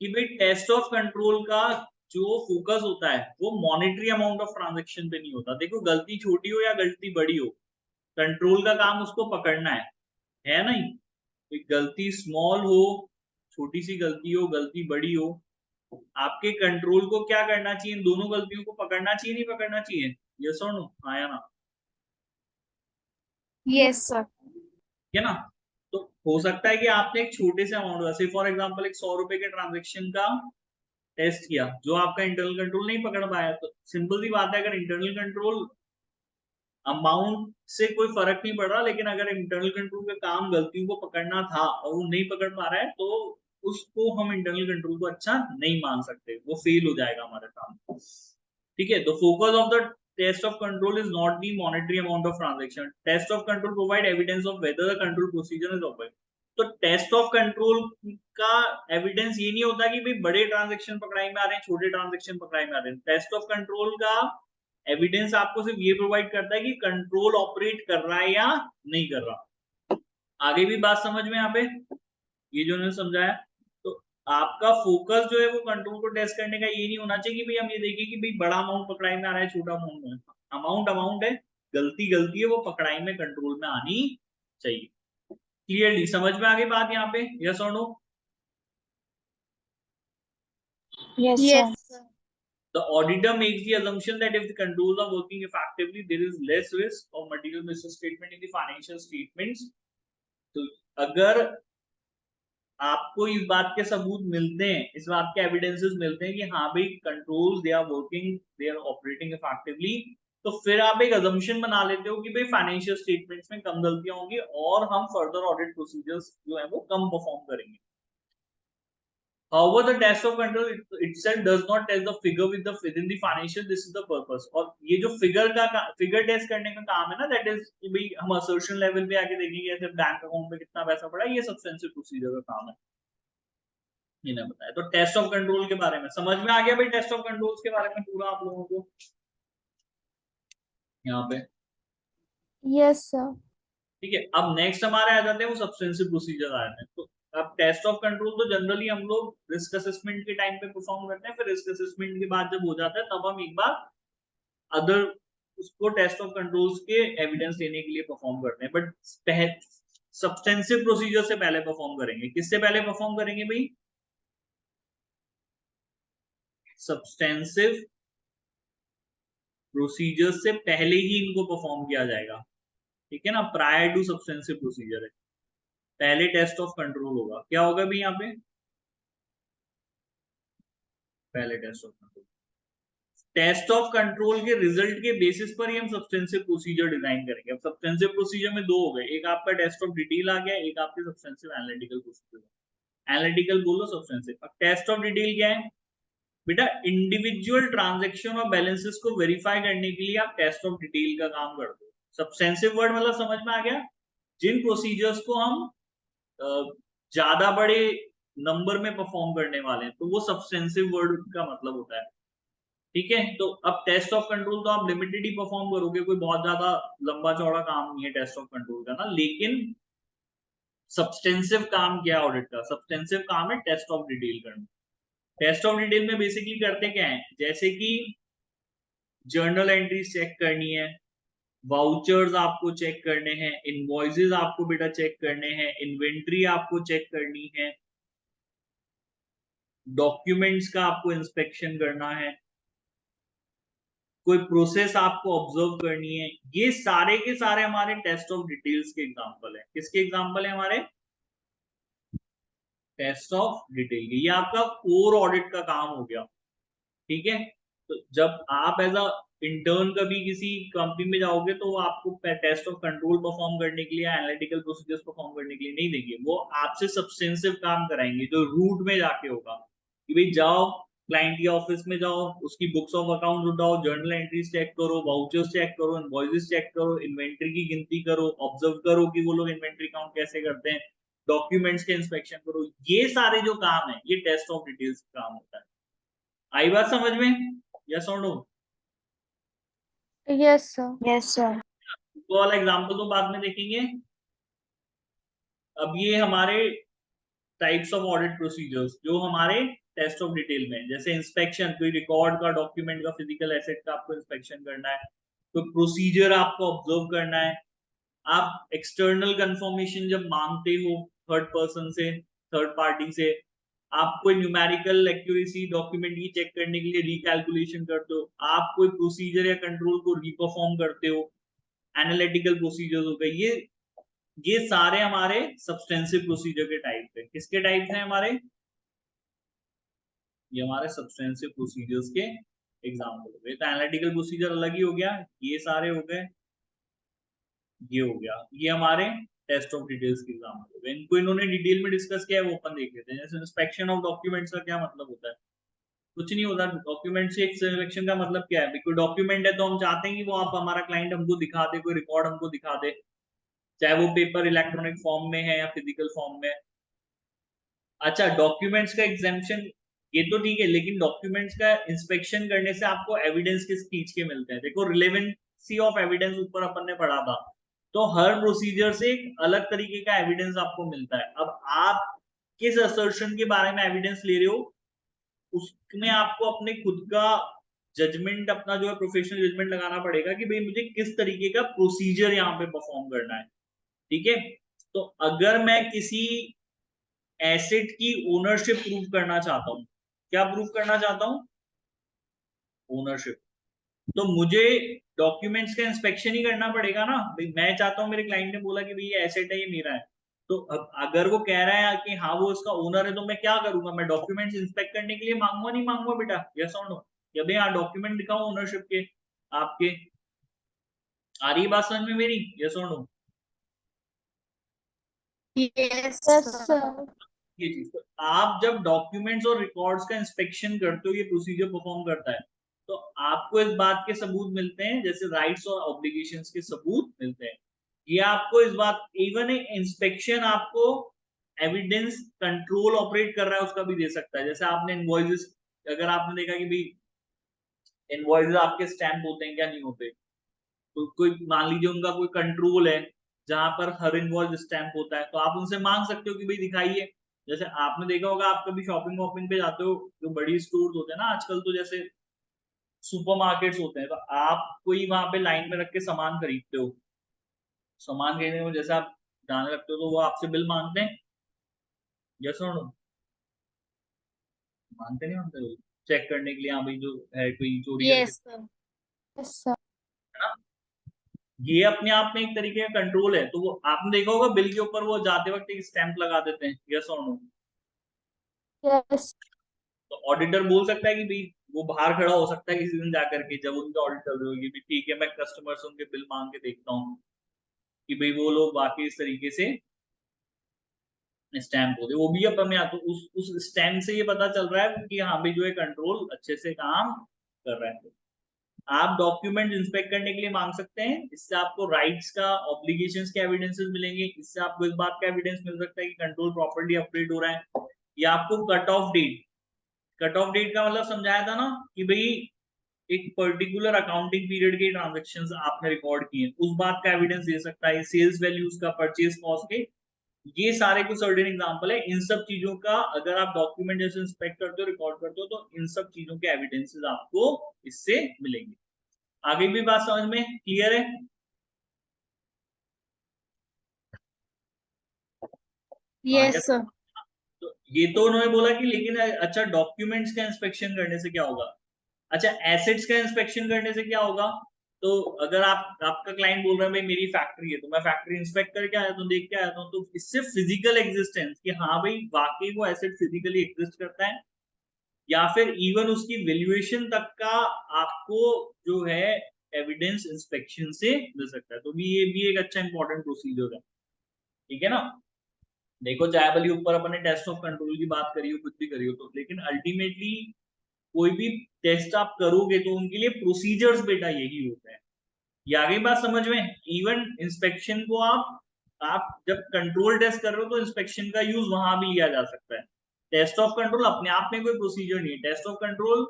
कि भाई टेस्ट ऑफ कंट्रोल का जो फोकस होता है वो मॉनिटरी अमाउंट ऑफ ट्रांजैक्शन पे नहीं होता। देखो गलती छोटी हो या गलती बड़ी हो, कंट्रोल का काम उसको पकड़ना है नहीं? गलती स्मॉल हो, छोटी सी गलती हो, गलती बड़ी हो, आपके कंट्रोल को क्या करना चाहिए, इन दोनों गलतियों को पकड़ना चाहिए नहीं पकड़ना चाहिए, यस और नो, हाँ या ना? Yes, sir. है ना? तो हो सकता है कि आपने एक छोटे से अमाउंट, जैसे फॉर एग्जांपल एक 100 रुपए के ट्रांजेक्शन का टेस्ट किया जो आपका इंटरनल कंट्रोल नहीं पकड़ पाया, तो सिंपल सी बात है अगर इंटरनल कंट्रोल अमाउंट से कोई फर्क नहीं पड़ रहा, लेकिन अगर इंटरनल कंट्रोल का काम गलतियों को पकड़ना था और वो नहीं पकड़ पा रहा है तो उसको हम इंटरनल कंट्रोल को अच्छा नहीं मान सकते, वो फेल हो जाएगा हमारे काम। ठीक है, तो focus of the test of control is not the monetary amount of transaction, test of control provide evidence of whether the control procedure is operate. तो टेस्ट ऑफ कंट्रोल का एविडेंस ये नहीं होता कि भाई बड़े ट्रांजैक्शन पकड़ाई में आ रहे हैं, छोटे ट्रांजैक्शन पकड़ाई में आ रहे हैं। टेस्ट ऑफ कंट्रोल का एविडेंस आपको सिर्फ ये प्रोवाइड करता है कि कंट्रोल ऑपरेट कर रहा है या नहीं कर रहा। आगे भी बात समझ में यहाँ पे, ये जो उन्होंने समझाया, तो आपका फोकस जो है वो कंट्रोल को टेस्ट करने का ये नहीं होना चाहिए कि भाई हम ये देखें कि भाई बड़ा अमाउंट पकड़ाई में आ रहा है, छोटा अमाउंट में, अमाउंट अमाउंट है, गलती गलती है, वो पकड़ाई में कंट्रोल में आनी चाहिए। क्लियरली समझ में आ गई बात यहाँ पे, यस और नो? यस Yes, सर। sir. The auditor makes the assumption that if the controls are working effectively, there is less risk of material misstatement in the financial statements. तो अगर आपको इस बात के सबूत मिलते हैं, इस बात के एविडेंसेस मिलते हैं कि हाँ भाई controls they are working, they are operating effectively, तो फिर आप एक अजम्पशन बना लेते हो कि भाई फाइनेंशियल स्टेटमेंट्स में कम गलतियां होंगी और हम फर्दर ऑडिट प्रोसीजर्स जो है वो कम परफॉर्म करेंगे। However, the test of control itself does not test the figure within the financial. This is the purpose. और ये जो फिगर टेस्ट करने का काम है ना, that is कि भाई हम assertion लेवल पे आके देखेंगे ऐसे बैंक अकाउंट में कितना पैसा पड़ा, ये सब्सटेंशियल प्रोसीजर का काम है, इन्हें बताया। तो टेस्ट ऑफ कंट्रोल के बारे में समझ में आ गया भाई, टेस्ट ऑफ कंट्रोल्स के बारे में पूरा आप लोगों को यहाँ पे। Yes sir. ठीक है, अब नेक्स्ट हमारे आ जाते हैं वो सब्सटेंशियल प्रोसीजर आ जाते हैं। तो अब टेस्ट ऑफ कंट्रोल तो जनरली हम लोग रिस्क असेसमेंट के टाइम पे परफॉर्म करते हैं, फिर रिस्क असेसमेंट के बाद जब हो जाता है तब हम एक बार अदर उसको टेस्ट ऑफ कंट्रोल्स के एविडेंस देने के लिए परफॉर्म करते हैं, बट सब्सटेंसिव प्रोसीजर से पहले परफॉर्म करेंगे। किससे पहले परफॉर्म करेंगे भाई? सब्सटेंसिव प्रोसीजर से पहले ही इनको परफॉर्म किया जाएगा। ठीक है ना, प्रायर टू सब्सटेंसिव प्रोसीजर है, पहले टेस्ट ऑफ कंट्रोल होगा। क्या होगा भाई यहाँ पे? पहले test of control, test of control के रिजल्ट के बेसिस पर ही हम सब्सटेंसिव प्रोसीजर डिजाइन करेंगे। अब सब्सटेंसिव प्रोसीजर में दो हो गए, एक आपका टेस्ट ऑफ डिटेल आ गया, एक आपके सब्सटेंसिव एनालिटिकल प्रोसीजर। एनालिटिकल बोलो, सब्सटेंसिव। अब टेस्ट ऑफ डिटेल क्या है बेटा? इंडिविजुअल ट्रांजैक्शन और बैलेंसेस को वेरीफाई करने के लिए आप टेस्ट ऑफ डिटेल का काम करते हो। सब्सटेंसिव वर्ड मतलब समझ में आ गया, जिन प्रोसीजर्स को हम ज्यादा बड़े नंबर में परफॉर्म करने वाले हैं, तो वो सब्सटेंसिव वर्ड का मतलब होता है। ठीक है, तो अब टेस्ट ऑफ कंट्रोल तो आप लिमिटेड ही परफॉर्म करोगे, कोई बहुत ज्यादा लंबा चौड़ा काम नहीं है टेस्ट ऑफ कंट्रोल का ना। लेकिन सब्सटेंसिव काम क्या है ऑडिट का? सब्सटेंसिव काम है टेस्ट ऑफ डिटेल करना। टेस्ट ऑफ डिटेल में बेसिकली करते क्या है, जैसे कि जर्नल एंट्रीज चेक करनी है, वाउचर्स आपको चेक करने हैं, इनवॉइसेस आपको बेटा चेक करने हैं, इन्वेंट्री आपको चेक करनी है, डॉक्यूमेंट्स का आपको इंस्पेक्शन करना है, कोई प्रोसेस आपको ऑब्जर्व करनी है, ये सारे के सारे हमारे टेस्ट ऑफ डिटेल्स के एग्जांपल है। किसके एग्जांपल है? हमारे टेस्ट ऑफ डिटेल के। ये आपका कोर ऑडिट का काम हो गया, ठीक है। तो जब आप एज अ इंटर्न कभी किसी कंपनी में जाओगे तो वो आपको टेस्ट ऑफ कंट्रोल परफॉर्म करने के लिए, एनालिटिकल प्रोसीजर्स परफॉर्म करने के लिए नहीं देंगे, वो आपसे सब्सटेंसिव काम कराएंगे जो रूट में जाके होगा कि भाई जाओ क्लाइंट के ऑफिस में जाओ, उसकी बुक्स ऑफ अकाउंट उठाओ, जर्नल एंट्रीज चेक करो, वाउचर्स चेक करो, इनवॉइसेस चेक करो, इन्वेंट्री की गिनती करो, ऑब्जर्व करो कि वो लोग इन्वेंट्री काउंट कैसे करते हैं, डॉक्यूमेंट्स के इंस्पेक्शन करो। ये सारे जो काम है ये टेस्ट ऑफ डिटेल्स का काम होता है। आई बात समझ में? यस और no? Yes, sir. Yes, sir. तो वाला एग्जांपल तो बाद में देखेंगे। अब ये हमारे टाइप्स ऑफ ऑडिट प्रोसीजर्स जो हमारे टेस्ट ऑफ डिटेल में, जैसे इंस्पेक्शन, कोई रिकॉर्ड का, डॉक्यूमेंट का, फिजिकल एसेट का आपको इंस्पेक्शन करना है, तो प्रोसीजर आपको ऑब्जर्व करना है। आप एक्सटर्नल कंफर्मेशन जब मांगते हो थर्ड पर्सन से, थर्ड पार्टी से, आप कोई न्यूमेरिकल एक्यूरेसी डॉक्यूमेंट की चेक करने के लिए रिकैलकुलेशन करते हो, आप कोई प्रोसीजर या कंट्रोल को रीपरफॉर्म करते हो, एनालिटिकल प्रोसीजर्स हो गए, ये सारे हमारे सब्सटेंसिव प्रोसीजर के टाइप है। किसके टाइप हैं हमारे? ये हमारे सब्सटेंसिव प्रोसीजर्स के एग्जाम्पल हो गए। तो एनालिटिकल प्रोसीजर अलग ही हो गया, ये सारे हो गए, ये हो गया, ये हमारे टेस्ट ऑफ डिटेल्स के एग्जाम्पल हो गए। इनको इन्होंने डिटेल में डिस्कस किया है, वो अपन देख लेते हैं। जैसे इंस्पेक्शन ऑफ डॉक्यूमेंट्स का क्या मतलब होता है? कुछ नहीं होता। डॉक्यूमेंट से एक सिलेक्शन का मतलब क्या है? कोई डॉक्यूमेंट है तो हम चाहते हैं कि वो आप, हमारा क्लाइंट हमको दिखा दे, कोई रिकॉर्ड हमको दिखा दे, चाहे वो पेपर इलेक्ट्रॉनिक फॉर्म में है या फिजिकल फॉर्म में। अच्छा, डॉक्यूमेंट्स का एग्जाम्पशन ये तो ठीक है, लेकिन डॉक्यूमेंट्स का इंस्पेक्शन करने से आपको एविडेंस किस चीज के मिलते हैं? देखो, रिलेवेंसी ऑफ एविडेंस ऊपर अपन ने पढ़ा था, तो हर प्रोसीजर से एक अलग तरीके का एविडेंस आपको मिलता है। अब आप किस असर्शन के बारे में एविडेंस ले रहे हो, उसमें आपको अपने खुद का जजमेंट, अपना जो है प्रोफेशनल जजमेंट लगाना पड़ेगा कि भाई मुझे किस तरीके का प्रोसीजर यहाँ पे परफॉर्म करना है, ठीक है। तो अगर मैं किसी एसेट की ओनरशिप प्रूव करना चाहता हूं, क्या प्रूव करना चाहता हूं? ओनरशिप। तो मुझे डॉक्यूमेंट्स का इंस्पेक्शन ही करना पड़ेगा ना भाई। मैं चाहता हूं, मेरे क्लाइंट ने बोला कि भाई ये एसेट है, ये मेरा है, तो अब अगर वो कह रहा है कि हाँ वो इसका ओनर है, तो मैं क्या करूंगा? मैं डॉक्यूमेंट्स इंस्पेक्ट करने के लिए मांगूंगा, नहीं मांगूंगा बेटा? यस और नो? या भाई हाँ डॉक्यूमेंट दिखाओ ओनरशिप के आपके। आ रही बात समझ में मेरी? यस और no? Yes, Yes, sir. sir. ये चीज, तो आप जब डॉक्यूमेंट्स और रिकॉर्ड्स का इंस्पेक्शन करते हो, ये प्रोसीजर परफॉर्म करता है, तो आपको इस बात के सबूत मिलते हैं, जैसे राइट्स और ऑब्लिगेशंस के सबूत मिलते हैं। ये आपको इस बात, इवन इंस्पेक्शन आपको एविडेंस कंट्रोल ऑपरेट कर रहा है उसका भी दे सकता है। जैसे आपने इनवॉइसेस, अगर आपने देखा कि भाई इनवॉइसेस आपके स्टैम्प होते हैं क्या नहीं होते, तो कोई मान लीजिए उनका कोई कंट्रोल है जहां पर हर इनवॉइस स्टैम्प होता है, तो आप उनसे मांग सकते हो कि भाई दिखाइए। जैसे आपने देखा होगा, आप कभी शॉपिंग वॉपिंग पे जाते हो, जो बड़ी स्टोर्स होते हैं ना आजकल, तो जैसे सुपरमार्केट्स होते हैं, तो आप कोई वहां पे लाइन में रख के सामान खरीदते हो, सामान खरीदने में जैसे आप जाने लगते हो तो वो आपसे बिल मांगते हैं। यस और नो? मांगते नहीं मांगते? चेक करने के लिए, हाँ भाई जो है कोई चोरी करके, Yes, sir. Yes, sir. है ना? ये अपने आप में एक तरीके का कंट्रोल है। तो वो आपने देखा होगा बिल के ऊपर वो जाते वक्त एक स्टैंप लगा देते हैं। यस और नो? Yes. तो ऑडिटर बोल सकता है कि भाई, वो बाहर खड़ा हो सकता है किसी दिन जाकर के, जब उनका ऑडिट चल रही होगी, ठीक है मैं कस्टमर से उनके बिल मांग के देखता हूँ कि भाई वो लोग बाकी इस तरीके से स्टैम्प होते, वो भी अपन में तो उस स्टैम्प से ये पता चल रहा है कि हाँ भाई जो है कंट्रोल अच्छे से काम कर रहा है। आप डॉक्यूमेंट इंस्पेक्ट करने के लिए मांग सकते हैं, इससे आपको राइट्स का, ऑब्लिगेशंस के एविडेंसेस मिलेंगे, इससे आपको इस बात का एविडेंस मिल सकता है कि कंट्रोल प्रॉपर्ली ऑपरेट हो रहा है। या आपको cut off date, cut off date का मतलब समझाया था ना कि भाई एक पर्टिकुलर अकाउंटिंग पीरियड के ट्रांजैक्शंस आपने रिकॉर्ड किए, उस बात का एविडेंस दे सकता है। सेल्स वैल्यूज का, परचेज कॉस्ट के, ये सारे कुछ सर्टेन एग्जांपल है। इन सब चीजों का अगर आप डॉक्यूमेंट जैसे इंस्पेक्ट करते हो, रिकॉर्ड करते हो, तो इन सब चीजों के एविडेंसेस आपको इससे मिलेंगे। आगे भी बात समझ में क्लियर है? हाँ, Yes, yes। sir. तो ये तो उन्होंने बोला कि लेकिन अच्छा डॉक्यूमेंट्स का इंस्पेक्शन करने से क्या होगा, अच्छा एसेट्स का इंस्पेक्शन करने से क्या होगा। तो अगर आपका क्लाइंट बोल रहा है भाई मेरी फैक्ट्री है, तो मैं फैक्ट्री इंस्पेक्ट करके आया हूँ, देख के आया हूँ, तो इससे फिजिकल एग्जिस्टेंस कि हाँ भाई वाकई वो एसेट फिजिकली एग्जिस्ट करता है, या फिर इवन उसकी वैल्यूएशन तक का आपको जो है एविडेंस इंस्पेक्शन से मिल सकता है। तो ये भी एक अच्छा इंपॉर्टेंट प्रोसीजर है, ठीक है ना। देखो चाहे भले ऊपर अपने टेस्ट ऑफ कंट्रोल की बात करी हो, कुछ भी करी हो, तो लेकिन अल्टीमेटली कोई भी टेस्ट आप करोगे तो उनके लिए प्रोसीजर्स बेटा यही होता है। ये आ गई बात समझ में। इवन इंस्पेक्शन को आप जब कंट्रोल टेस्ट कर रहे हो तो इंस्पेक्शन का यूज वहां भी लिया जा सकता है। टेस्ट ऑफ कंट्रोल अपने आप में कोई प्रोसीजर नहीं है, टेस्ट ऑफ कंट्रोल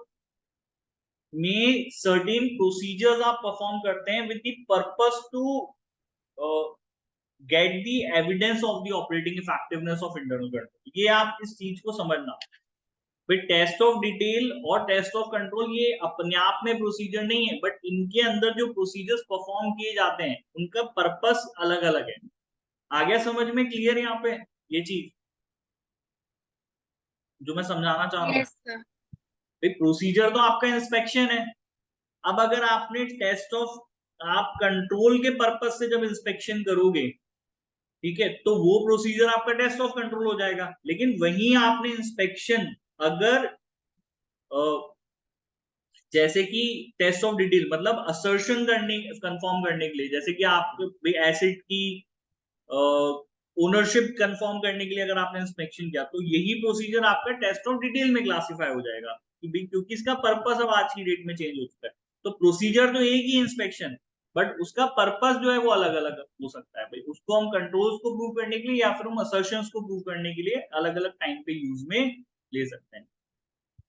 में सर्टेन प्रोसीजर्स आप परफॉर्म करते हैं with the purpose to get the evidence of the operating effectiveness of internal control. ये आप इस चीज को समझना। फिर टेस्ट ऑफ डिटेल और टेस्ट ऑफ कंट्रोल ये अपने आप में प्रोसीजर नहीं है, बट इनके अंदर जो प्रोसीजर्स परफॉर्म किए जाते हैं उनका पर्पस अलग अलग है। आ गया समझ में, क्लियर यहाँ पे ये चीज जो मैं समझाना चाह रहा हूँ। Yes, sir. प्रोसीजर तो आपका इंस्पेक्शन है। अब अगर आपने टेस्ट ऑफ आप कंट्रोल के पर्पस से जब इंस्पेक्शन करोगे, ठीक है, तो वो प्रोसीजर आपका टेस्ट ऑफ कंट्रोल हो जाएगा। लेकिन वहीं आपने इंस्पेक्शन अगर जैसे कि टेस्ट ऑफ डिटेल मतलब असर्शन करने कंफर्म करने के लिए, जैसे कि आप एसिड की ओनरशिप कंफर्म करने के लिए अगर आपने इंस्पेक्शन किया, तो यही प्रोसीजर आपका टेस्ट ऑफ डिटेल में क्लासिफाई हो जाएगा क्योंकि इसका पर्पस अब आज की डेट में चेंज हो चुका है। तो प्रोसीजर तो एक ही इंस्पेक्शन, बट उसका पर्पस जो है वो अलग अलग हो सकता है। भाई उसको हम कंट्रोल्स को प्रूव करने के लिए या फिर हम असर्शंस को प्रूव करने के लिए अलग अलग टाइम पे यूज में ले सकते हैं।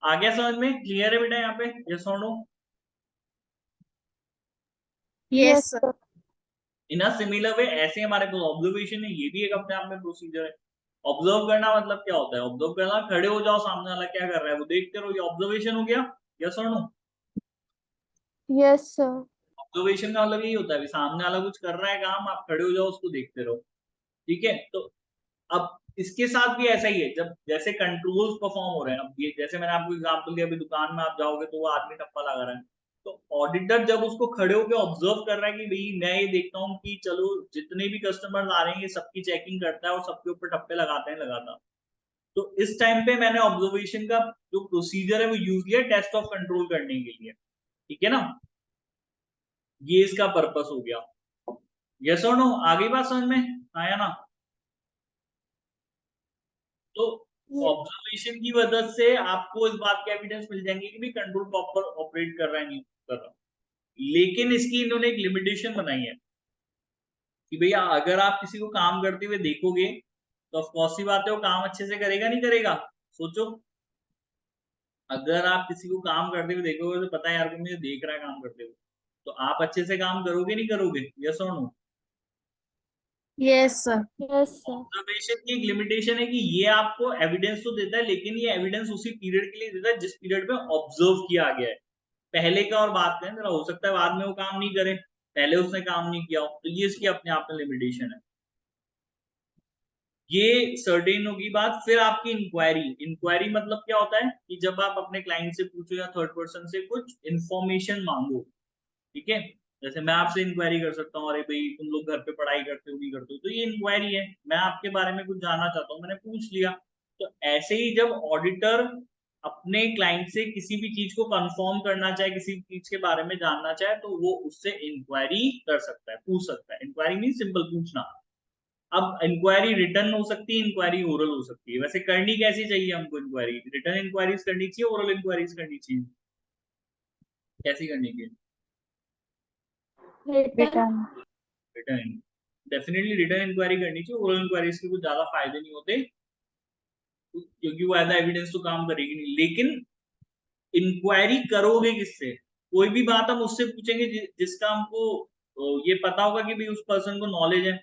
आ गया समझ में, क्लियर है बेटा यहाँ पे, यस और no. Yes, sir. In a similar way ऐसे हमारे पास ऑब्जर्वेशन है, ये भी एक अपने आप में प्रोसीजर है। ऑब्जर्व करना मतलब क्या होता है, ऑब्जर्व करना खड़े हो जाओ, सामने वाला क्या कर रहा है वो देखते रहो, ये ऑब्जर्वेशन हो गया, यस और नो। Yes sir. ऑब्जर्वेशन का मतलब यही होता है सामने वाला कुछ कर रहा है काम, आप खड़े हो जाओ उसको देखते रहो, ठीक है। तो अब इसके साथ भी ऐसा ही है, जब जैसे कंट्रोल्स परफॉर्म हो रहे हैं, अब ये जैसे मैंने आपको एग्जांपल दिया, अभी दुकान में आप जाओगे तो वो आदमी टप्पा लगा रहा है, तो ऑडिटर जब उसको खड़े होकर ऑब्जर्व कर रहा है कि भाई मैं ये देखता हूँ कि चलो जितने भी कस्टमर्स आ रहे हैं ये सबकी चेकिंग करता है और सबके ऊपर टप्पे लगाते हैं लगाता, तो इस टाइम पे मैंने ऑब्जर्वेशन का जो प्रोसीजर है वो यूज किया टेस्ट ऑफ कंट्रोल करने के लिए, ठीक है ना। ये इसका पर्पस हो गया, यस और नो। आगे बात समझ में आया ना। तो ऑब्जर्वेशन की वजह से आपको इस बात के एविडेंस मिल जाएंगे कि भी कंट्रोल प्रॉपर ऑपरेट कर रहा है नहीं कर रहा। लेकिन इसकी इन्होंने एक लिमिटेशन बनाई है कि भैया अगर आप किसी को काम करते हुए देखोगे तो ऑफ कोर्स सी बात है वो काम अच्छे से करेगा नहीं करेगा। सोचो, अगर आप किसी को काम करते हुए देखोगे तो पता है यार को मुझे देख रहा है काम करते हुए, तो आप अच्छे से काम करोगे नहीं करोगे, यस और no. Yes, sir. Yes sir. Observation की एक लिमिटेशन है कि ये आपको एविडेंस तो देता है, लेकिन ये एविडेंस उसी पीरियड के लिए देता है जिस पीरियड में ऑब्जर्व किया गया है। पहले का और बात करें जरा, हो सकता है बाद में वो काम नहीं करे, पहले उसने काम नहीं किया हो, तो ये इसकी अपने आप में लिमिटेशन है। ये सर्टेन होगी बात। फिर आपकी इंक्वायरी, इंक्वायरी मतलब क्या होता है कि जब आप अपने क्लाइंट से पूछो या थर्ड पर्सन से कुछ इंफॉर्मेशन मांगो, ठीक है। जैसे मैं आपसे इंक्वायरी कर सकता हूँ, अरे भाई तुम लोग घर पे पढ़ाई करते हो नहीं करते हो, तो ये इंक्वायरी है, मैं आपके बारे में कुछ जानना चाहता हूँ, मैंने पूछ लिया। तो ऐसे ही जब ऑडिटर अपने क्लाइंट से किसी भी चीज को कंफर्म करना चाहे, किसी चीज के बारे में जानना चाहे, तो वो उससे इंक्वायरी कर सकता है, पूछ सकता है। इंक्वायरी मीन सिंपल पूछना। अब इंक्वायरी रिटर्न हो सकती है, इंक्वायरी ओरल हो सकती है। वैसे करनी कैसी चाहिए हमको इंक्वायरी, रिटर्न इंक्वायरीज करनी चाहिए, ओरल इंक्वायरीज करनी चाहिए, कैसी करनी चाहिए। Return. Return, definitely return inquiry करनी चाहिए। ओरल इंक्वायरीज के कुछ ज्यादा फायदे नहीं होते क्योंकि वो एज एविडेंस तो काम करेगी नहीं। लेकिन इंक्वायरी करोगे किससे, कोई भी बात हम उससे पूछेंगे जिसका हमको ये पता होगा कि भाई उस पर्सन को नॉलेज है,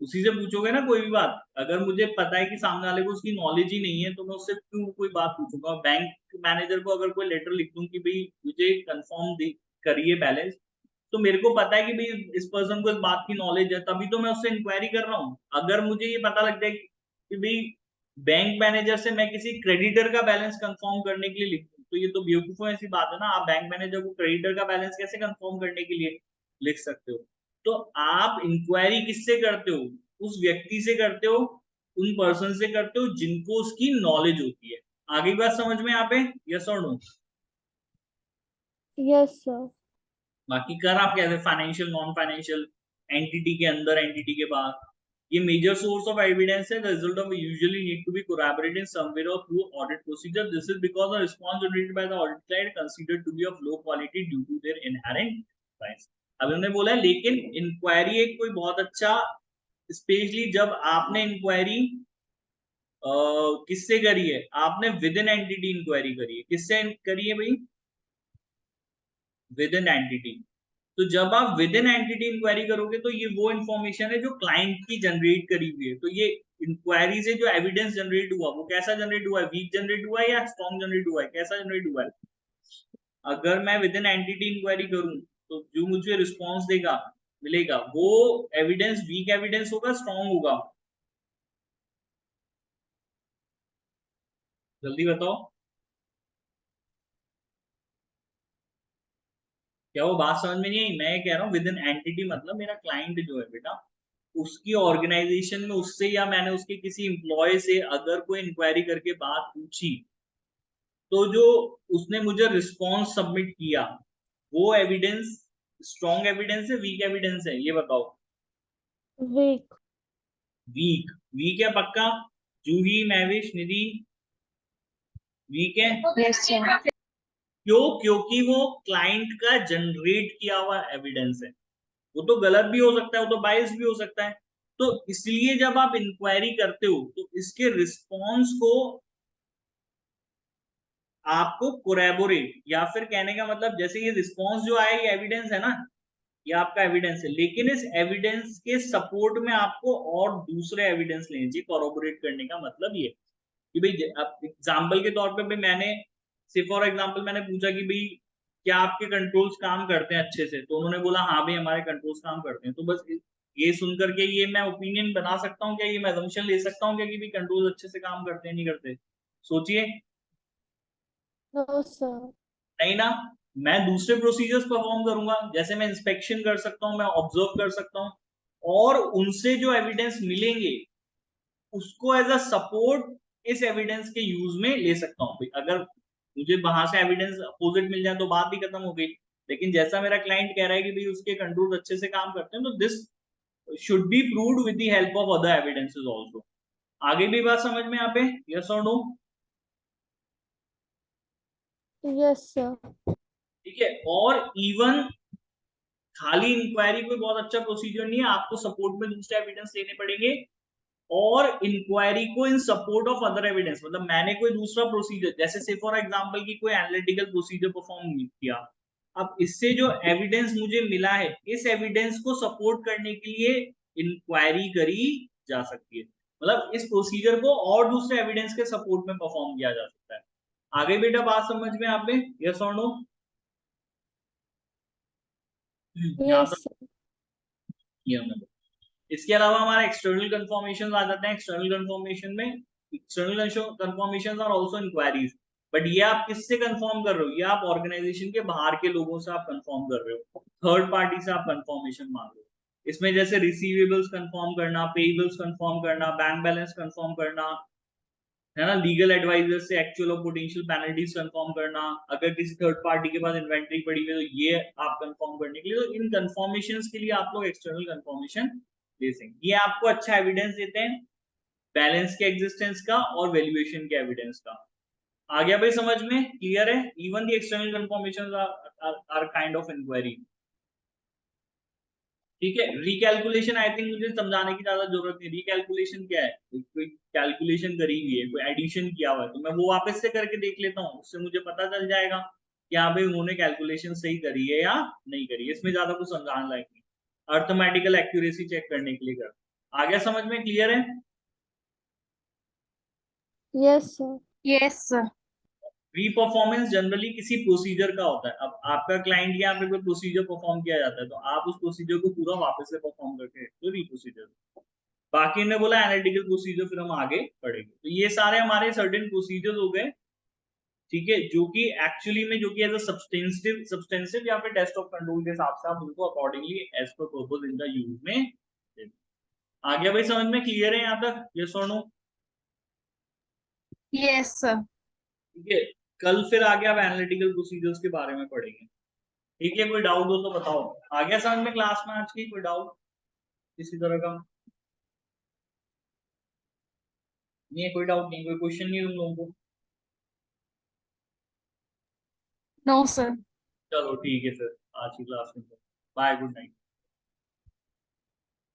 उसी से पूछोगे ना कोई भी बात। अगर मुझे पता है कि सामने वाले को उसकी नॉलेज ही नहीं है तो मैं उससे क्यों कोई बात पूछूंगा। बैंक मैनेजर को अगर कोई लेटर लिख दूं कि भाई मुझे कंफर्म करिए बैलेंस, तो मेरे को पता है कि भाई इस पर्सन को इस बात की नॉलेज है, तभी तो मैं उससे इंक्वायरी कर रहा हूँ। अगर मुझे ये पता लग जाए कि भाई बैंक मैनेजर से मैं किसी क्रेडिटर का बैलेंस कंफर्म करने के लिए लिखूं तो ये तो बेवकूफों ऐसी बात है ना। आप बैंक मैनेजर को क्रेडिटर का बैलेंस कैसे कंफर्म करने के लिए लिख सकते हो? तो आप इंक्वायरी किससे करते हो? उस व्यक्ति से करते हो, उन पर्सन से करते हो जिनको उसकी नॉलेज होती है। आगे की बात समझ में यहाँ पे? यस और नो? Yes sir. बाकी कर आप कैसे, फाइनेंशियल, नॉन फाइनेंशियल, एंटिटी के अंदर, एंटिटी के बाहर, ये मेजर सोर्स ऑफ एविडेंस है। The result of usually need to be corroborated in some way or through audit procedure. This is because the response generated by the audit client considered to be of low quality due to their inherent bias. अब हमने बोला है, लेकिन इंक्वायरी एक कोई बहुत अच्छा, स्पेशली जब आपने इंक्वायरी किससे करी है? आपने विद इन एंटिटी इंक्वायरी करी है। किससे करी है भाई? With in entity. तो जब आप विद इन एंटिटी इंक्वायरी करोगे तो ये वो इंफॉर्मेशन है जो क्लाइंट की जनरेट करी हुई है। तो ये इंक्वायरी से जो एविडेंस जनरेट हुआ वो कैसा जनरेट हुआ है? वीक जनरेट हुआ है या स्ट्रॉन्ग जनरेट हुआ है? कैसा जनरेट हुआ है? अगर मैं विद इन एंटिटी इंक्वायरी करूं तो जो मुझे रिस्पॉन्स देगा, मिलेगा, वो एविडेंस वीक एविडेंस होगा, स्ट्रॉन्ग होगा? जल्दी बताओ। क्या वो बात समझ में नहीं आई? मैं कह रहा हूँ विद इन एंटिटी मतलब मेरा क्लाइंट जो है बेटा, उसकी ऑर्गेनाइजेशन में उससे या मैंने उसके किसी एम्प्लॉय से अगर कोई इंक्वायरी करके बात पूछी तो जो उसने मुझे रिस्पॉन्स सबमिट किया वो एविडेंस स्ट्रॉन्ग एविडेंस है, वीक एविडेंस है? ये बताओ। वीक। वीक। वीक है पक्का? जूही, महविश, निधि, वीक है? Yes sir. क्यों? क्योंकि वो क्लाइंट का जनरेट किया हुआ एविडेंस है। वो तो गलत भी हो सकता है, वो तो बायस भी हो सकता है। तो इसलिए जब आप इंक्वायरी करते हो तो इसके रिस्पॉन्स को आपको कोरेबोरेट, या फिर कहने का मतलब जैसे ये रिस्पॉन्स जो आया ये एविडेंस है ना, ये आपका एविडेंस है, लेकिन इस एविडेंस के सपोर्ट में आपको और दूसरे एविडेंस लेने चाहिए कोरेबोरेट करने का मतलब ये कि भाई एग्जाम्पल के तौर पे भाई मैंने से फॉर एग्जाम्पल मैंने पूछा कि भाई क्या आपके कंट्रोल्स काम करते हैं अच्छे से? तो उन्होंने बोला हाँ भाई हमारे कंट्रोल्स काम करते हैं। तो बस ये सुनकर के ये मैं ओपिनियन बना सकता हूँ क्या? ये मैं असम्पशन ले सकता हूँ क्या कि भाई कंट्रोल्स अच्छे से काम करते हैं नहीं करते? सोचिए। No sir. नहीं ना। मैं दूसरे प्रोसीजर्स परफॉर्म करूंगा, जैसे मैं इंस्पेक्शन कर सकता हूं, मैं ऑब्जर्व कर सकता हूं और उनसे जो एविडेंस मिलेंगे उसको एज अ सपोर्ट इस एविडेंस के यूज में ले सकता हूं। भाई अगर मुझे वहां से एविडेंस अपोजिट मिल जाए तो बात भी खत्म हो गई। लेकिन जैसा मेरा क्लाइंट कह रहा है कि भाई उसके कंट्रोल अच्छे से काम करते हैं तो this should be proved with the help of other evidences also. आगे भी बात समझ में यहाँ पे? यस और नो? Yes sir. ठीक है। और इवन खाली इंक्वायरी कोई बहुत अच्छा प्रोसीजर नहीं है, आपको सपोर्ट में दूसरे एविडेंस लेने पड़ेंगे और इंक्वायरी को इन सपोर्ट ऑफ अदर एविडेंस, मतलब मैंने कोई दूसरा प्रोसीजर जैसे से फॉर एग्जांपल की कोई एनालिटिकल प्रोसीजर परफॉर्म किया, अब इससे जो एविडेंस मुझे मिला है इस एविडेंस को सपोर्ट करने के लिए इंक्वायरी करी जा सकती है। मतलब इस प्रोसीजर को और दूसरे एविडेंस के सपोर्ट में परफॉर्म किया जा सकता है। आगे बेटा बात समझ में आप में? यस और नो? यहाँ यस तक सर। किया हमने। इसके अलावा हमारे एक्सटर्नल कंफर्मेशन आ जाते हैं। एक्सटर्नल कंफर्मेशन में external confirmation are also inquiries, but ये आप किससे कंफर्म कर रहे हो? ये आप ऑर्गेनाइजेशन के बाहर के लोगों से आप कंफर्म कर रहे हो, थर्ड पार्टी से आप कंफर्मेशन मांग रहे हो। इसमें जैसे रिसीवेबल्स कंफर्म करना, पेएबल्स कंफर्म करना, बैंक बैलेंस कंफर्म करना, है ना, लीगल एडवाइजर से एक्चुअल और पोटेंशियल पेनल्टीज कंफर्म करना, अगर किसी थर्ड पार्टी के पास इन्वेंटरी पड़ी हुई है तो ये आप कंफर्म करने के लिए, तो इन कंफर्मेशंस के लिए आप लोग एक्सटर्नल कंफर्मेशन दे सकते। ये आपको अच्छा एविडेंस देते हैं बैलेंस के एग्जिस्टेंस का और वैल्यूएशन के एविडेंस का। आ गया भाई समझ में? क्लियर है? Even the external confirmations are kind of inquiry. ठीक है। रिकैलकुलेशन आई थिंक मुझे समझाने की ज्यादा जरूरत नहीं। रिकैलकुलेशन क्या है? कोई कैलकुलेशन करी हुई है, कोई एडिशन किया हुआ है तो मैं वो वापस से करके देख लेता हूँ, उससे मुझे पता चल जाएगा कि हाँ भाई उन्होंने कैलकुलेशन सही करी है या नहीं करी है। इसमें ज्यादा कुछ समझाने लायक नहीं, अर्थमेटिकल एक्यूरेसी चेक करने के लिए कर। आ गया समझ में? क्लियर है? Yes sir. Yes sir. री परफॉर्मेंस जनरली किसी प्रोसीजर का होता है। अब आपका क्लाइंट यहाँ पे कोई प्रोसीजर परफॉर्म किया जाता है तो आप उस प्रोसीजर को पूरा वापस से परफॉर्म करके तो री प्रोसीजर। बाकी ने बोला एनालिटिकल प्रोसीजर फिर हम आगे पढ़ेंगे। तो ये सारे हमारे सर्टेन प्रोसीजर्स हो गए, ठीक है, जो कि एक्चुअली में जो कि एज अ सब्सटेंसिव या फिर टेस्ट ऑफ कंट्रोल के हिसाब से आप उनको accordingly as per purpose in the use में देते। आ गया भाई समझ में? क्लियर है यहाँ तक? यस और नो? yes sir, ठीक है, कल फिर आगे आप एनालिटिकल प्रोसीजर्स के बारे में पढ़ेंगे। ठीक है, कोई डाउट हो तो बताओ। आ गया समझ में क्लास में आज की? कोई डाउट किसी तरह का? नहीं है कोई डाउट? नहीं, कोई क्वेश्चन नहीं तुम लोगों को? no sir। चलो ठीक है फिर आज की क्लास में बाय, गुड नाइट।